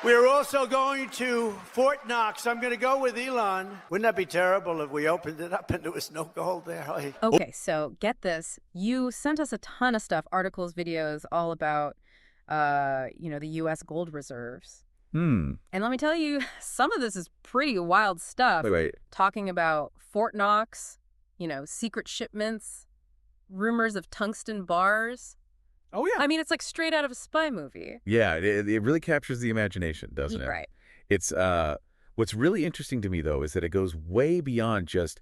We're also going to Fort Knox. I'm going to go with Elon. Wouldn't that be terrible if we opened it up and there was no gold there? Okay, so get this. You sent us a ton of stuff, articles, videos, all about, the U.S. gold reserves. Hmm. And let me tell you, some of this is pretty wild stuff. Wait. Talking about Fort Knox, secret shipments, rumors of tungsten bars. Oh, yeah. I mean, it's like straight out of a spy movie. Yeah, it really captures the imagination, doesn't it? Right. It's what's really interesting to me, though, is that it goes way beyond just,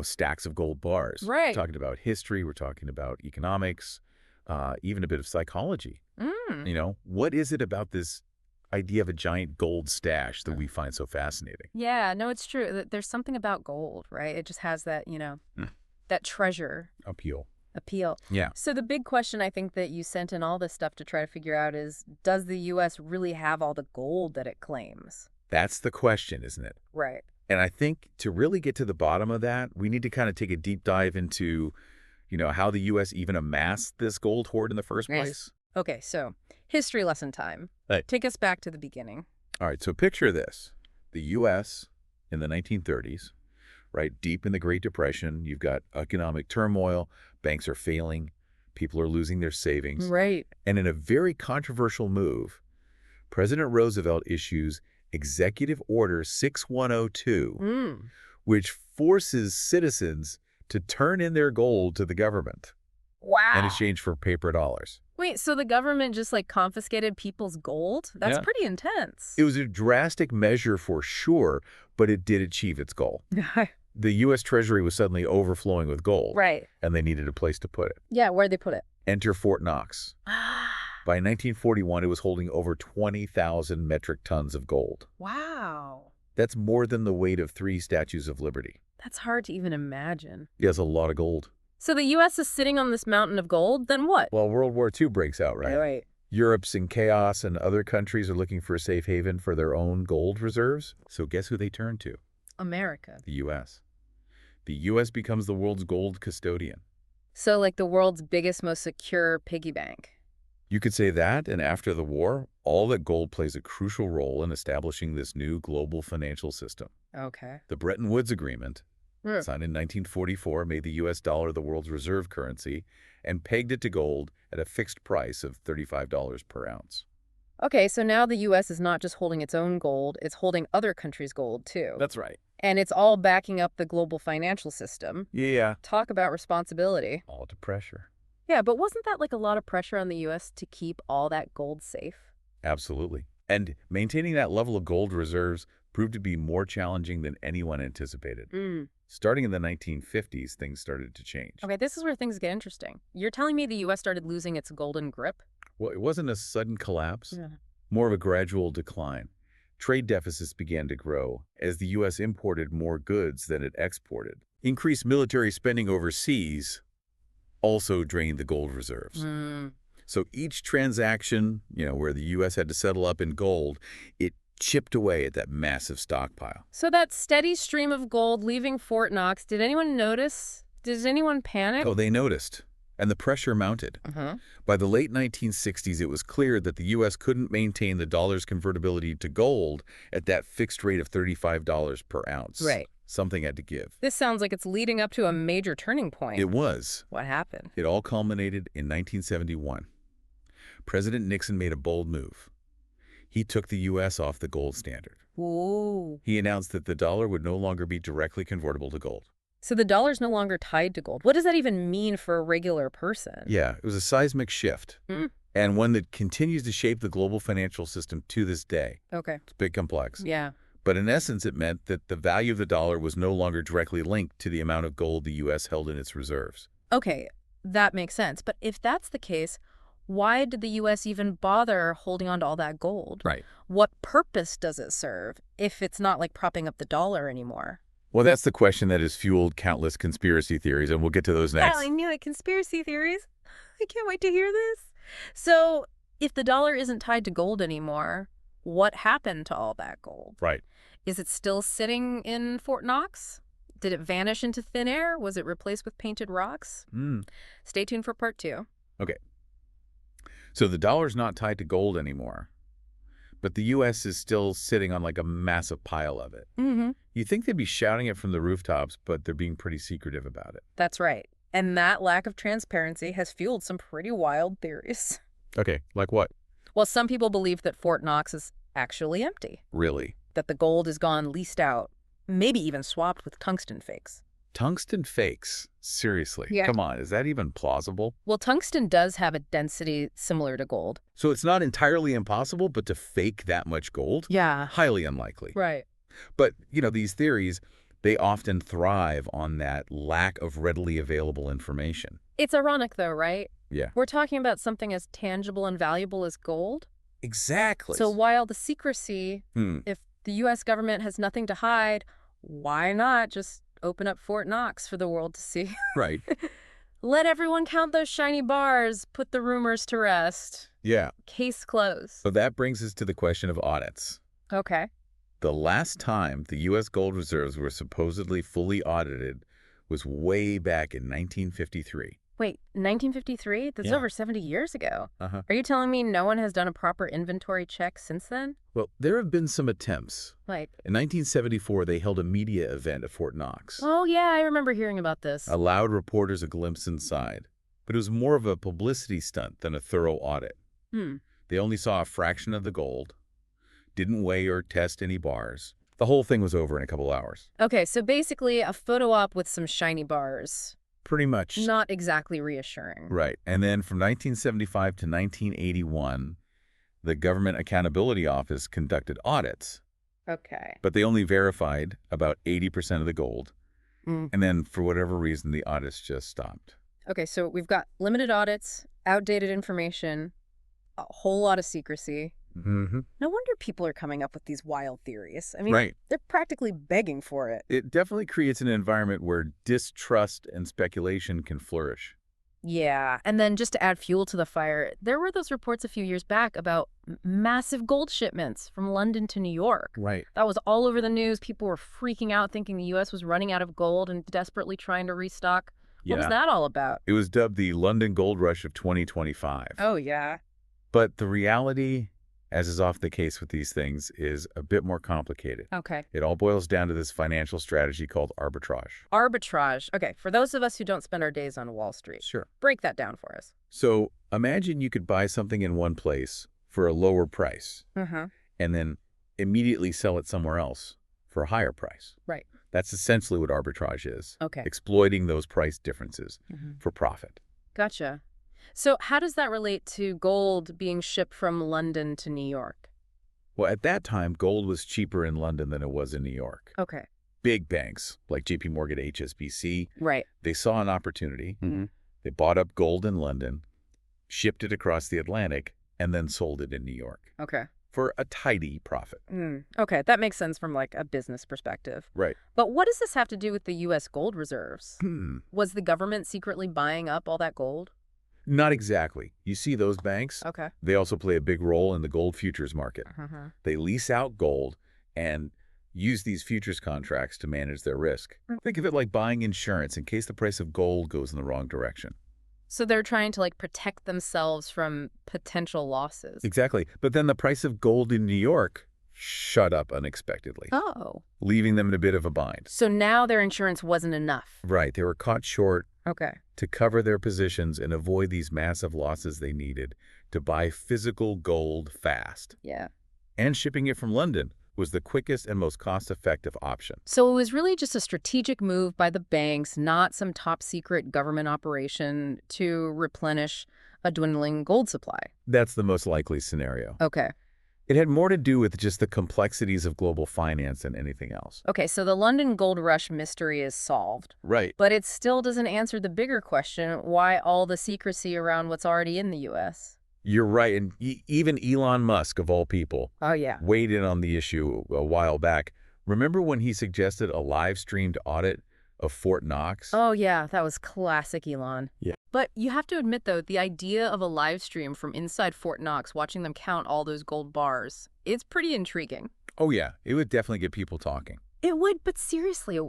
stacks of gold bars. Right. We're talking about history. We're talking about economics, even a bit of psychology. What is it about this idea of a giant gold stash that we find so fascinating? Yeah, no, it's true. There's something about gold, right? It just has that, that treasure Appeal. Yeah. So the big question I think that you sent in all this stuff to try to figure out is, does the U.S. really have all the gold that it claims? That's the question, isn't it? Right. And I think to really get to the bottom of that, we need to kind of take a deep dive into, how the U.S. even amassed this gold hoard in the first place. Okay, so history lesson time. Right. Take us back to the beginning. All right, so picture this. The U.S. in the 1930s, right, deep in the Great Depression, you've got economic turmoil, banks are failing, people are losing their savings. Right. And in a very controversial move, President Roosevelt issues Executive Order 6102, which forces citizens to turn in their gold to the government. Wow. In exchange for paper dollars. Wait, so the government just confiscated people's gold? That's pretty intense. It was a drastic measure for sure, but it did achieve its goal. The U.S. Treasury was suddenly overflowing with gold. Right. And they needed a place to put it. Yeah, where'd they put it? Enter Fort Knox. By 1941, it was holding over 20,000 metric tons of gold. Wow. That's more than the weight of 3 statues of Liberty. That's hard to even imagine. Yeah, that's a lot of gold. So the U.S. is sitting on this mountain of gold, then what? Well, World War II breaks out, right? Right. Europe's in chaos and other countries are looking for a safe haven for their own gold reserves. So guess who they turn to? America. The U.S. The U.S. becomes the world's gold custodian. So like the world's biggest, most secure piggy bank. You could say that, and after the war, all that gold plays a crucial role in establishing this new global financial system. Okay. The Bretton Woods Agreement, signed in 1944, made the U.S. dollar the world's reserve currency and pegged it to gold at a fixed price of $35 per ounce. Okay, so now the U.S. is not just holding its own gold, it's holding other countries' gold, too. That's right. And it's all backing up the global financial system. Yeah. Talk about responsibility. All to pressure. Yeah, but wasn't that a lot of pressure on the U.S. to keep all that gold safe? Absolutely. And maintaining that level of gold reserves proved to be more challenging than anyone anticipated. Starting in the 1950s, things started to change. Okay, this is where things get interesting. You're telling me the U.S. started losing its golden grip? Well, it wasn't a sudden collapse, more of a gradual decline. Trade deficits began to grow as the U.S. imported more goods than it exported. Increased military spending overseas also drained the gold reserves. So each transaction, where the U.S. had to settle up in gold, it chipped away at that massive stockpile. So that steady stream of gold leaving Fort Knox, did anyone notice? Did anyone panic? Oh, they noticed. And the pressure mounted. By the late 1960s, it was clear that the U.S. couldn't maintain the dollar's convertibility to gold at that fixed rate of $35 per ounce. Right. Something had to give. This sounds like it's leading up to a major turning point. It was. What happened? It all culminated in 1971. President Nixon made a bold move. He took the U.S. off the gold standard. Whoa. He announced that the dollar would no longer be directly convertible to gold. So the dollar's no longer tied to gold. What does that even mean for a regular person? Yeah, it was a seismic shift, and one that continues to shape the global financial system to this day. Okay. It's big, complex. Yeah. But in essence, it meant that the value of the dollar was no longer directly linked to the amount of gold the U.S. held in its reserves. Okay, that makes sense. But if that's the case, why did the U.S. even bother holding on to all that gold? Right. What purpose does it serve if it's not propping up the dollar anymore? Well, that's the question that has fueled countless conspiracy theories, and we'll get to those next. I knew it. Conspiracy theories. I can't wait to hear this. So if the dollar isn't tied to gold anymore, what happened to all that gold? Right. Is it still sitting in Fort Knox? Did it vanish into thin air? Was it replaced with painted rocks? Stay tuned for part 2. Okay. So the dollar's not tied to gold anymore. but the U.S. is still sitting on like a massive pile of it. Mm-hmm. You'd think they'd be shouting it from the rooftops, but they're being pretty secretive about it. That's right. And that lack of transparency has fueled some pretty wild theories. Okay, like what? Well, some people believe that Fort Knox is actually empty, Really? that the gold is gone leased out, maybe even swapped with tungsten fakes. Tungsten fakes? Seriously? Yeah. Come on, is that even plausible? Well, tungsten does have a density similar to gold. So it's not entirely impossible, but to fake that much gold? Yeah. Highly unlikely. Right. But, these theories, they often thrive on that lack of readily available information. It's ironic, though, right? Yeah. We're talking about something as tangible and valuable as gold. Exactly. So while the secrecy, if the U.S. government has nothing to hide, why not just open up Fort Knox for the world to see? Right. Let everyone count those shiny bars, put the rumors to rest. Yeah. Case closed. So that brings us to the question of audits. Okay. The last time the U.S. gold reserves were supposedly fully audited was way back in 1953. Wait, 1953? That's Yeah. over 70 years ago. Uh-huh. Are you telling me no one has done a proper inventory check since then? Well, there have been some attempts. Like, In 1974, they held a media event at Fort Knox. oh yeah, I remember hearing about this. Allowed reporters a glimpse inside. But it was more of a publicity stunt than a thorough audit. They only saw a fraction of the gold, didn't weigh or test any bars. The whole thing was over in a couple hours. Okay, so basically a photo op with some shiny bars. Pretty much. Not exactly reassuring. Right. And then from 1975 to 1981, the Government Accountability Office conducted audits, Okay. but they only verified about 80% of the gold. And then for whatever reason, the audits just stopped. Okay, so we've got limited audits, outdated information, a whole lot of secrecy. Mm-hmm. No wonder people are coming up with these wild theories. I mean, Right. they're practically begging for it. It definitely creates an environment where distrust and speculation can flourish. Yeah, and then just to add fuel to the fire, there were those reports a few years back about massive gold shipments from London to New York. Right. That was all over the news. People were freaking out, thinking the U.S. was running out of gold and desperately trying to restock. What was that all about? It was dubbed the London Gold Rush of 2025. Oh, yeah. But the reality, as is often the case with these things, is a bit more complicated. Okay. It all boils down to this financial strategy called arbitrage. Arbitrage. Okay, for those of us who don't spend our days on Wall Street, Sure. break that down for us. So imagine you could buy something in one place for a lower price and then immediately sell it somewhere else for a higher price. Right. That's essentially what arbitrage is. Okay. Exploiting those price differences for profit. Gotcha. So how does that relate to gold being shipped from London to New York? Well, at that time, gold was cheaper in London than it was in New York. Okay. Big banks like JP Morgan, HSBC, Right. they saw an opportunity. They bought up gold in London, shipped it across the Atlantic, and then sold it in New York Okay. for a tidy profit. Okay, that makes sense from like a business perspective. Right. But what does this have to do with the U.S. gold reserves? Was the government secretly buying up all that gold? Not exactly. You see those banks? Okay. They also play a big role in the gold futures market. They lease out gold and use these futures contracts to manage their risk. Think of it like buying insurance in case the price of gold goes in the wrong direction. So they're trying to like protect themselves from potential losses. Exactly. But then the price of gold in New York shot up unexpectedly, Oh. leaving them in a bit of a bind. So now their insurance wasn't enough. Right. They were caught short. Okay. To cover their positions and avoid these massive losses, they needed to buy physical gold fast. Yeah. And shipping it from London was the quickest and most cost-effective option. So it was really just a strategic move by the banks, not some top secret government operation to replenish a dwindling gold supply. That's the most likely scenario. Okay. It had more to do with just the complexities of global finance than anything else. Okay, so the London Gold Rush mystery is solved. Right. But it still doesn't answer the bigger question, why all the secrecy around what's already in the U.S.? You're right. And even Elon Musk, of all people, Oh, yeah. weighed in on the issue a while back. Remember when he suggested a live-streamed audit of Fort Knox? Oh, yeah, that was classic Elon. Yeah. But you have to admit, though, the idea of a live stream from inside Fort Knox, watching them count all those gold bars, it's pretty intriguing. Oh, yeah. It would definitely get people talking. It would, but seriously,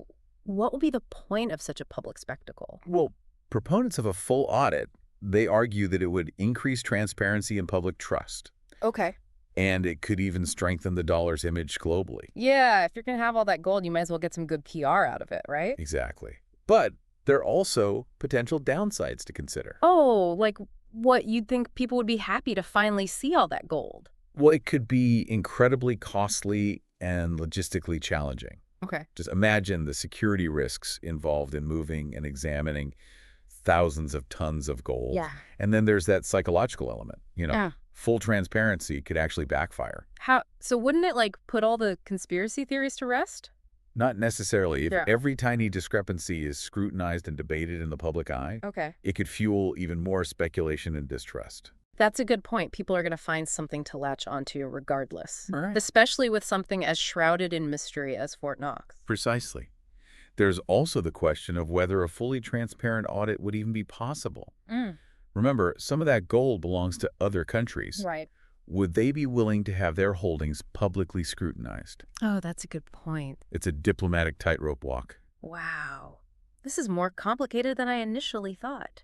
what would be the point of such a public spectacle? Well, proponents of a full audit, they argue that it would increase transparency and public trust. Okay. And it could even strengthen the dollar's image globally. Yeah, if you're going to have all that gold, you might as well get some good PR out of it, right? Exactly. But there are also potential downsides to consider. Oh, like what you'd think people would be happy to finally see all that gold. Well, it could be incredibly costly and logistically challenging. Okay. Just imagine the security risks involved in moving and examining thousands of tons of gold. Yeah. And then there's that psychological element. Yeah. Full transparency could actually backfire. So wouldn't it like put all the conspiracy theories to rest? Not necessarily. If Yeah. every tiny discrepancy is scrutinized and debated in the public eye, Okay. it could fuel even more speculation and distrust. That's a good point. People are going to find something to latch onto regardless, Right. especially with something as shrouded in mystery as Fort Knox. Precisely. There's also the question of whether a fully transparent audit would even be possible. Remember, some of that gold belongs to other countries. Right. Would they be willing to have their holdings publicly scrutinized? Oh, that's a good point. It's a diplomatic tightrope walk. Wow. This is more complicated than I initially thought.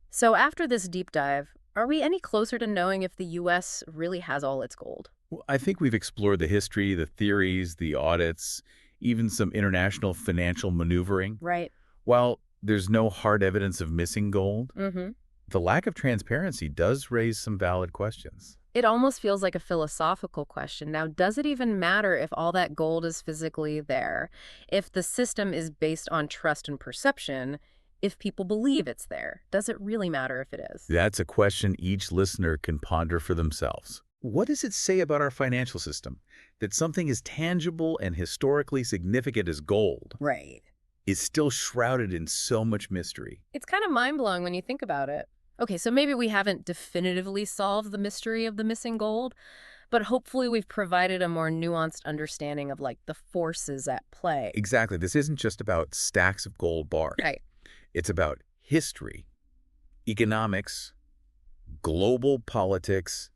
So after this deep dive, are we any closer to knowing if the U.S. really has all its gold? Well, I think we've explored the history, the theories, the audits, even some international financial maneuvering. Right. While there's no hard evidence of missing gold, the lack of transparency does raise some valid questions. It almost feels like a philosophical question. Now, does it even matter if all that gold is physically there? If the system is based on trust and perception, if people believe it's there, does it really matter if it is? That's a question each listener can ponder for themselves. What does it say about our financial system that something as tangible and historically significant as gold Right. is still shrouded in so much mystery? It's kind of mind-blowing when you think about it. Okay, so maybe we haven't definitively solved the mystery of the missing gold, but hopefully we've provided a more nuanced understanding of like the forces at play. Exactly. This isn't just about stacks of gold bars. Right. It's about history, economics, global politics,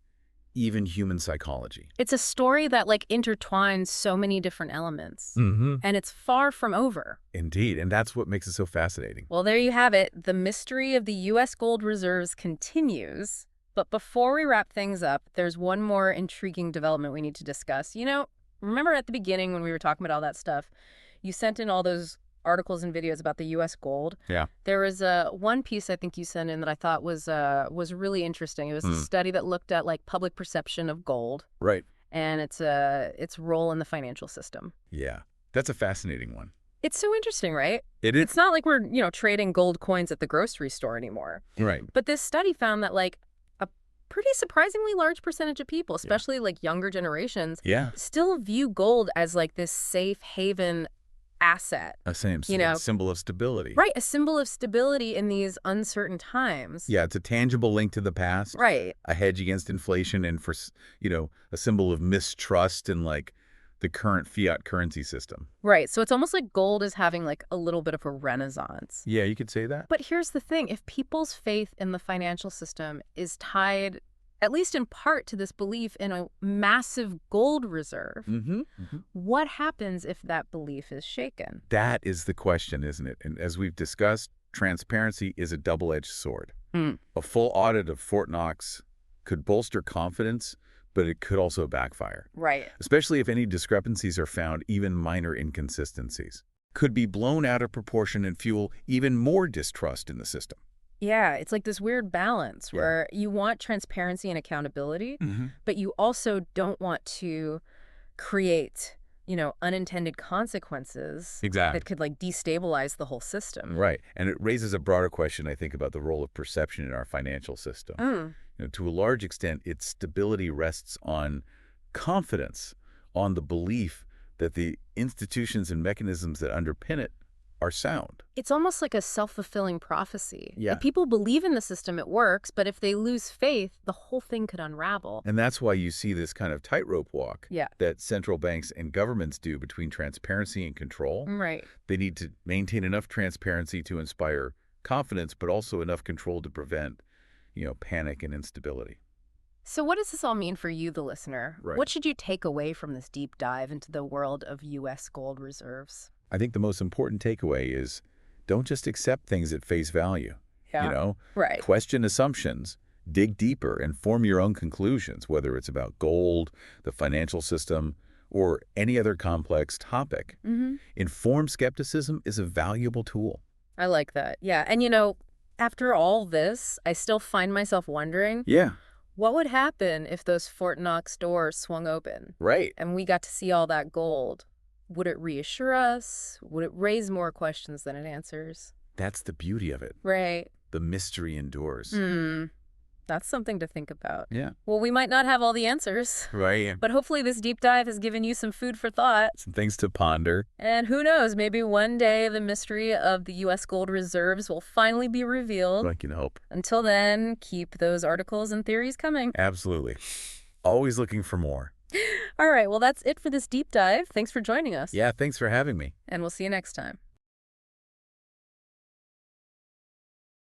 even human psychology. It's a story that like intertwines so many different elements, Mm-hmm. and it's far from over. Indeed, and that's what makes it so fascinating. Well, there you have it. The mystery of the U.S. gold reserves continues. But before we wrap things up, there's one more intriguing development we need to discuss. You know, remember at the beginning when we were talking about all that stuff, you sent in all those articles and videos about the U.S. gold. Yeah. There was one piece I think you sent in that I thought was really interesting. It was a study that looked at like public perception of gold Right. and its role in the financial system. Yeah. That's a fascinating one. It's so interesting, right? It is. It's not like we're, trading gold coins at the grocery store anymore. Right. But this study found that like a pretty surprisingly large percentage of people, especially like younger generations, Yeah. still view gold as like this safe haven asset. A same symbol of stability. Right, a symbol of stability in these uncertain times. Yeah, it's a tangible link to the past. Right. A hedge against inflation and for, a symbol of mistrust in like the current fiat currency system. Right. So it's almost like gold is having like a little bit of a renaissance. Yeah, you could say that. But here's the thing. If people's faith in the financial system is tied, at least in part, to this belief in a massive gold reserve, what happens if that belief is shaken? That is the question, isn't it? And as we've discussed, transparency is a double-edged sword. A full audit of Fort Knox could bolster confidence, but it could also backfire. Right. Especially if any discrepancies are found, even minor inconsistencies could be blown out of proportion and fuel even more distrust in the system. Yeah, it's like this weird balance where you want transparency and accountability, but you also don't want to create, unintended consequences Exactly. that could like destabilize the whole system. Right. And it raises a broader question, I think, about the role of perception in our financial system. To a large extent, its stability rests on confidence, on the belief that the institutions and mechanisms that underpin it are sound. It's almost like a self-fulfilling prophecy. Yeah. If people believe in the system, it works, but if they lose faith, the whole thing could unravel. And that's why you see this kind of tightrope walk Yeah. that central banks and governments do between transparency and control. Right. They need to maintain enough transparency to inspire confidence, but also enough control to prevent, panic and instability. So what does this all mean for you, the listener? Right. What should you take away from this deep dive into the world of U.S. gold reserves? I think the most important takeaway is don't just accept things at face value. Yeah. Right. Question assumptions Dig deeper and form your own conclusions, whether it's about gold, the financial system, or any other complex topic. Informed skepticism is a valuable tool. I like that. Yeah. And after all this, I still find myself wondering, Yeah, what would happen if those Fort Knox doors swung open right. and we got to see all that gold? Would it reassure us? Would it raise more questions than it answers? That's the beauty of it. Right. The mystery endures. That's something to think about. Yeah. Well, we might not have all the answers, Right. but hopefully this deep dive has given you some food for thought. Some things to ponder. And who knows, maybe one day the mystery of the U.S. gold reserves will finally be revealed. I can hope. Until then, keep those articles and theories coming. Absolutely. Always looking for more. All right, well, that's it for this deep dive. Thanks for joining us. Yeah, thanks for having me. And we'll see you next time.